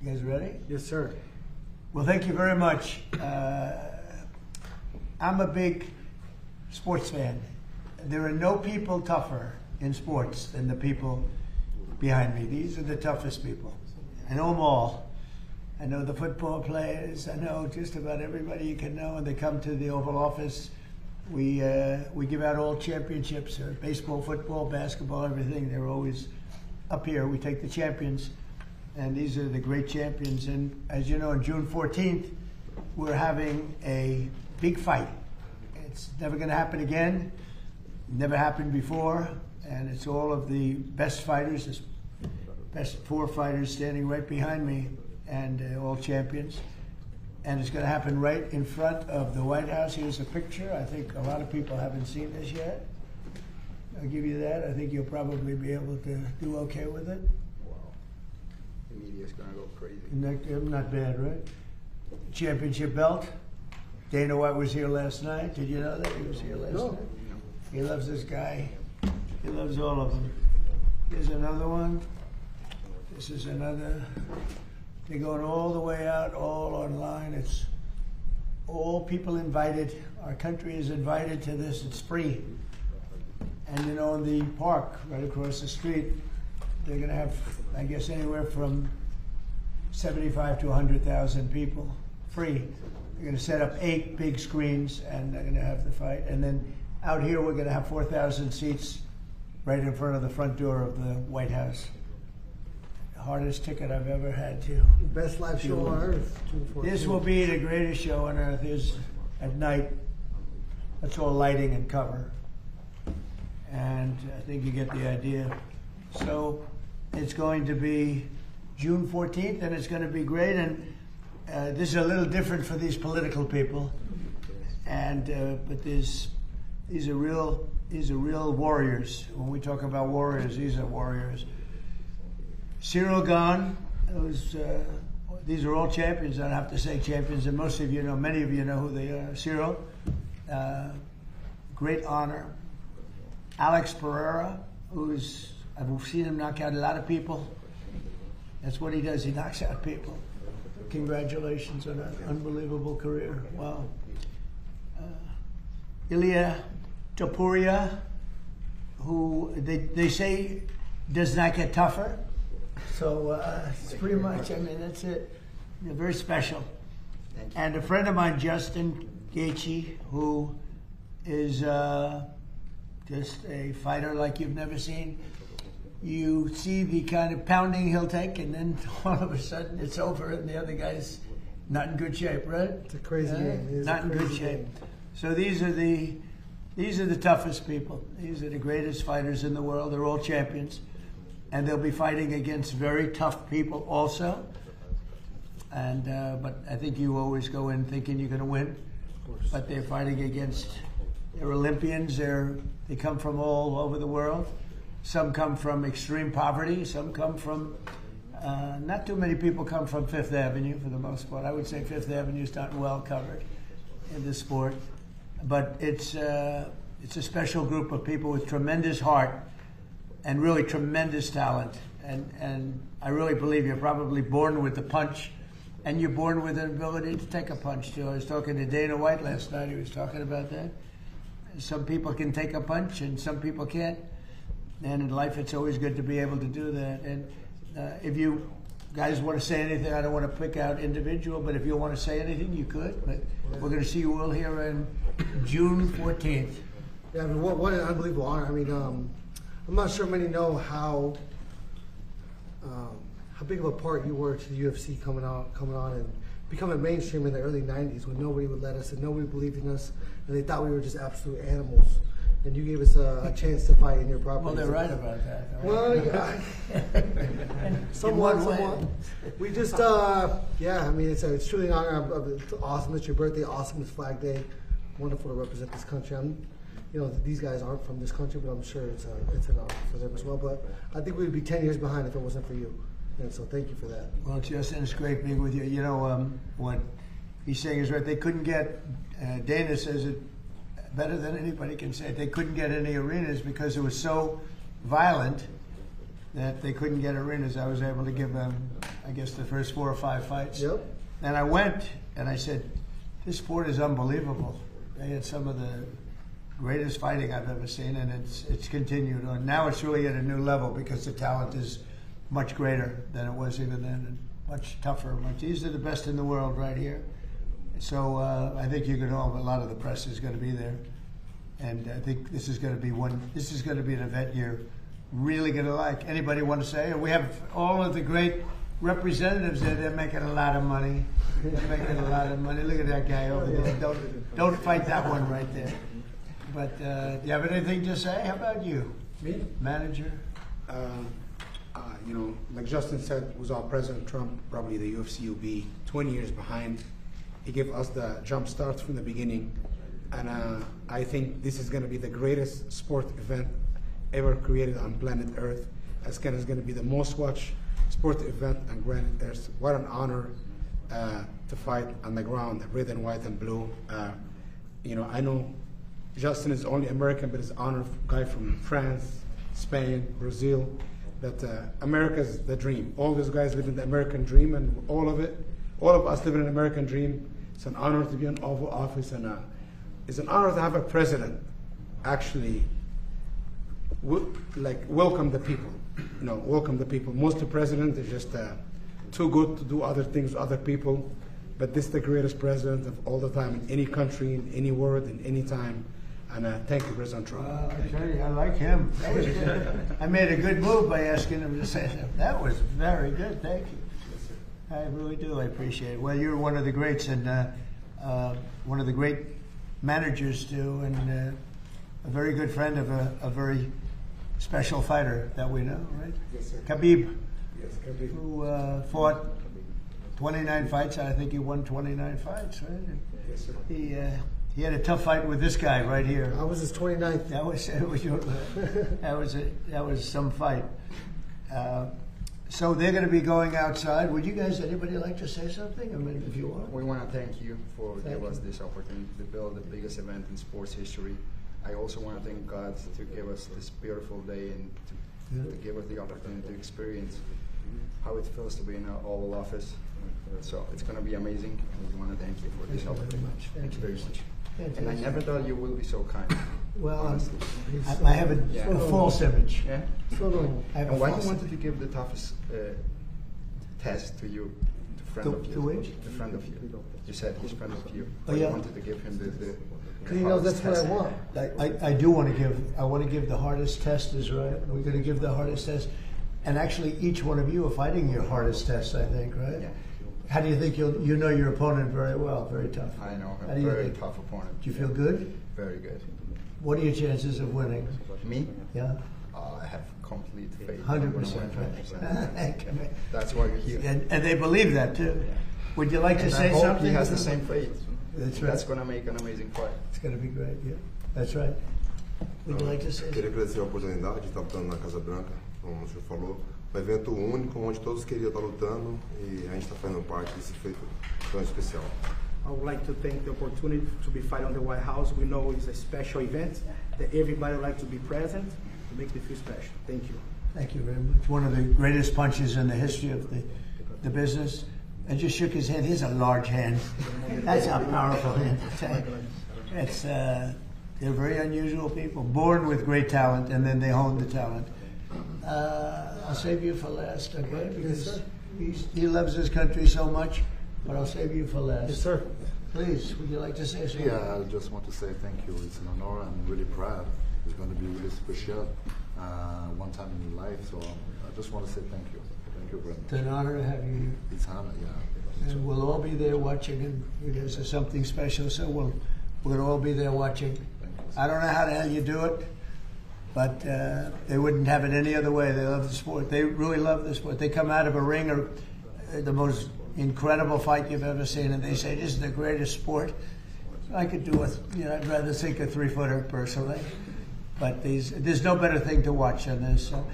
You guys ready? Yes, sir. Well, thank you very much. I'm a big sports fan. There are no people tougher in sports than the people behind me. These are the toughest people. I know them all. I know the football players. I know just about everybody you can know. When they come to the Oval Office, we give out all championships, baseball, football, basketball, everything. They're always up here. We take the champions, and these are the great champions. And as you know, on June 14th, we're having a big fight. It's never going to happen again. Never happened before. And it's all of the best fighters, the best 4 fighters standing right behind me, and all champions. And it's going to happen right in front of the White House. Here's a picture. I think a lot of people haven't seen this yet. I'll give you that. I think you'll probably be able to do okay with it. Wow. The media's going to go crazy. Not bad, right? Championship belt. Dana White was here last night. Did you know that? He was here last night. He loves this guy. He loves all of them. Here's another one. This is another. They're going all the way out, all online. It's all people invited. Our country is invited to this. It's free. And you know, in the park right across the street, they're going to have, I guess, anywhere from 75 to 100,000 people, free. They're going to set up 8 big screens, and they're going to have the fight. And then out here, we're going to have 4,000 seats right in front of the front door of the White House. The hardest ticket I've ever had, too. Best live show on earth. This will be the greatest show on earth. Is at night. That's all lighting and cover. And I think you get the idea. So it's going to be June 14th, and it's going to be great. And this is a little different for these political people. And but these are real warriors. When we talk about warriors, these are warriors. Cyril Gahn, these are all champions. I don't have to say champions, and most of you know, many of you know who they are. Cyril, great honor. Alex Pereira, I've seen him knock out a lot of people. That's what he does. He knocks out people. Congratulations on an unbelievable career. Wow. Ilya Topuria, who they say does not get tougher. So it's pretty much, I mean, that's it. You're very special. And a friend of mine, Justin Gaethje, who is just a fighter like you've never seen. You see the kind of pounding he'll take, and then all of a sudden it's over, and the other guy's not in good shape, right? It's a crazy game. Not in good shape. So these are the toughest people. These are the greatest fighters in the world. They're all champions, and they'll be fighting against very tough people also. And but I think you always go in thinking you're going to win, but they're fighting against. They're Olympians. They come from all over the world. Some come from extreme poverty. Some come from, not too many people come from Fifth Avenue for the most part. I would say Fifth Avenue is not well covered in this sport. But it's a special group of people with tremendous heart and really tremendous talent. And I really believe you're probably born with the punch, and you're born with an ability to take a punch too. I was talking to Dana White last night. He was talking about that. Some people can take a punch and some people can't. And in life, it's always good to be able to do that. And if you guys want to say anything, I don't want to pick out individual, but if you want to say anything, you could. But we're going to see you all here on June 14th. Yeah, I mean, what an unbelievable honor. I mean, I'm not sure many know how big of a part you were to the UFC coming on and becoming mainstream in the early 90s when nobody would let us and nobody believed in us, and they thought we were just absolute animals. And you gave us a chance to fight in your property. Well, they're right about that. Right? Well, yeah. somewhat. We just, yeah, I mean, it's truly an honor. It's awesome. It's your birthday. Awesome. It's Flag Day. Wonderful to represent this country. You know, these guys aren't from this country, but I'm sure it's an honor for them as well. But I think we would be 10 years behind if it wasn't for you. And so thank you for that. Well, Justin, it's great being with you. You know, what he's saying is right. They couldn't get, Dana says it better than anybody can say it. They couldn't get any arenas because it was so violent that they couldn't get arenas. I was able to give them I guess, the first 4 or 5 fights. Yep. And I went and I said, this sport is unbelievable. They had some of the greatest fighting I've ever seen, and it's continued on. Now it's really at a new level because the talent is much greater than it was even then, and much tougher. These are the best in the world right here. So I think you can know a lot of the press is going to be there, and I think this is going to be an event you're really going to like. Anybody want to say? We have all of the great representatives there. They're making a lot of money. They're making a lot of money. Look at that guy over there. Don't fight that one right there. But do you have anything to say? How about you? Me? Manager? You know, like Justin said, without President Trump, probably the UFC will be 20 years behind. He gave us the jump start from the beginning. And I think this is going to be the greatest sport event ever created on planet Earth. It's going to be the most watched sport event on planet Earth. What an honor to fight on the ground, red and white and blue. You know, I know Justin is only American, but he's an honored guy from France, Spain, Brazil. That America is the dream. All those guys live in the American dream, and all of us live in an American dream. It's an honor to be in Oval Office, and it's an honor to have a president actually welcome the people. You know, welcome the people. Most of the presidents are just too good to do other things with other people, but this is the greatest president of all the time in any country, in any world, in any time. And thank you, President Trump. I tell you, I like him. That was good. I made a good move by asking him to say that. That was very good. Thank you. I really do. I appreciate it. Well, you're one of the greats and one of the great managers too, and a very good friend of a very special fighter that we know, right? Yes, sir. Khabib, Yes, Khabib. who fought 29 fights. I think he won 29 fights, right? Yes, sir. He had a tough fight with this guy right here. I was his 29th. That was some fight. So they're going to be going outside. Would you guys, anybody like to say something? I mean, if you want. We want to thank you for giving us this opportunity to build the biggest event in sports history. I also want to thank God to give us this beautiful day and to give us the opportunity to experience how it feels to be in our Oval Office. So it's going to be amazing, and we want to thank you for this opportunity. Thank you very much. And I never thought you would be so kind. Well, honestly. I have a false image. Yeah. I have And a why false you wanted to give the toughest test to you, to friend of you? To which? The friend of you. You said he's friend of you. Oh, Why yeah. you wanted to give him the Because he knows that's what I want. I do want to give. I want to give the hardest test. Is right. We're going to give the hardest test, and actually, each one of you are fighting your hardest test. I think, right? Yeah. How do you think you know your opponent very well? Very tough. I know, How a do you very think? tough opponent. Do you feel good? Very good. What are your chances of winning? Me? Yeah, I have complete faith. 100%. That's why you're here. And they believe that too. Would you like to And say I hope something? he has the same faith. That's right. That's going to make an amazing fight. It's going to be great. Yeah, that's right. Would you like to say Queria something? agradecer a oportunidade de estar lutando na Casa Branca, como o senhor falou. Um evento único, onde todos queriam estar lutando e a gente está fazendo parte desse feito tão especial. I would like to thank the opportunity to be fighting on the White House. We know it's a special event that everybody would like to be present to make me feel special. Thank you. Thank you very much. One of the greatest punches in the history of the business. I just shook his hand. Here's a large hand. That's a powerful hand. It's they're very unusual people, born with great talent, and then they hone the talent. I'll save you for last, okay? Because he loves his country so much, but I'll save you for last. Yes, sir. Please, would you like to say something? Yeah, I just want to say thank you. It's an honor. I'm really proud. It's going to be really special, one time in your life. So I just want to say thank you. Thank you very much. It's an honor to have you here. It's an honor, yeah. And we'll all be there watching, and you guys are something special, so we're going to all be there watching. I don't know how the hell you do it, but they wouldn't have it any other way. They love the sport. They really love the sport. They come out of a ring or the most incredible fight you've ever seen, and they say, this is the greatest sport. I could do it. I'd rather think a 3-footer personally, but there's no better thing to watch than this. So.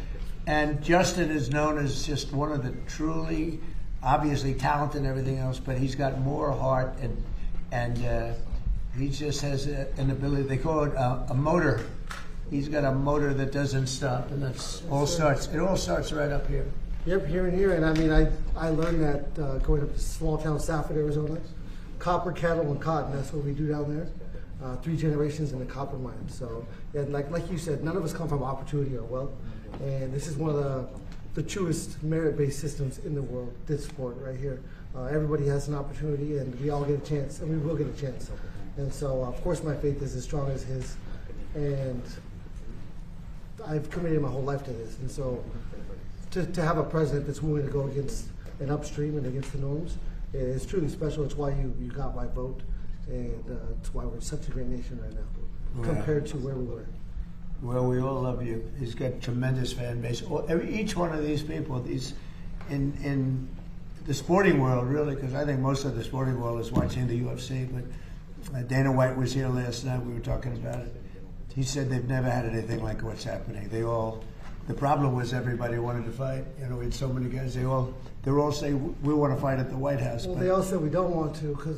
And Justin is known as just one of the truly, obviously talented and everything else, but he's got more heart and he just has an ability. They call it a motor. He's got a motor that doesn't stop, and that's all starts. It all starts right up here. Yep, here and here. And I mean, I learned that going up to small town Safford, Arizona, copper, cattle, and cotton. That's what we do down there. 3 generations in the copper mine. So, yeah, like you said, none of us come from opportunity or wealth. And this is one of the truest merit-based systems in the world, this sport right here. Everybody has an opportunity, and we all get a chance, and we will get a chance. And so, of course, my faith is as strong as his. And I've committed my whole life to this. And so, to have a president that's willing to go against an upstream and against the norms is truly special. It's why you got my vote, and it's why we're such a great nation right now compared to where we were. Well, we all love you. He's got tremendous fan base. Each one of these people, these in the sporting world, really, because I think most of the sporting world is watching the UFC. But Dana White was here last night. We were talking about it. He said they've never had anything like what's happening. The problem was everybody wanted to fight. You know, we had so many guys. They're all saying we want to fight at the White House. Well, they all said we don't want to because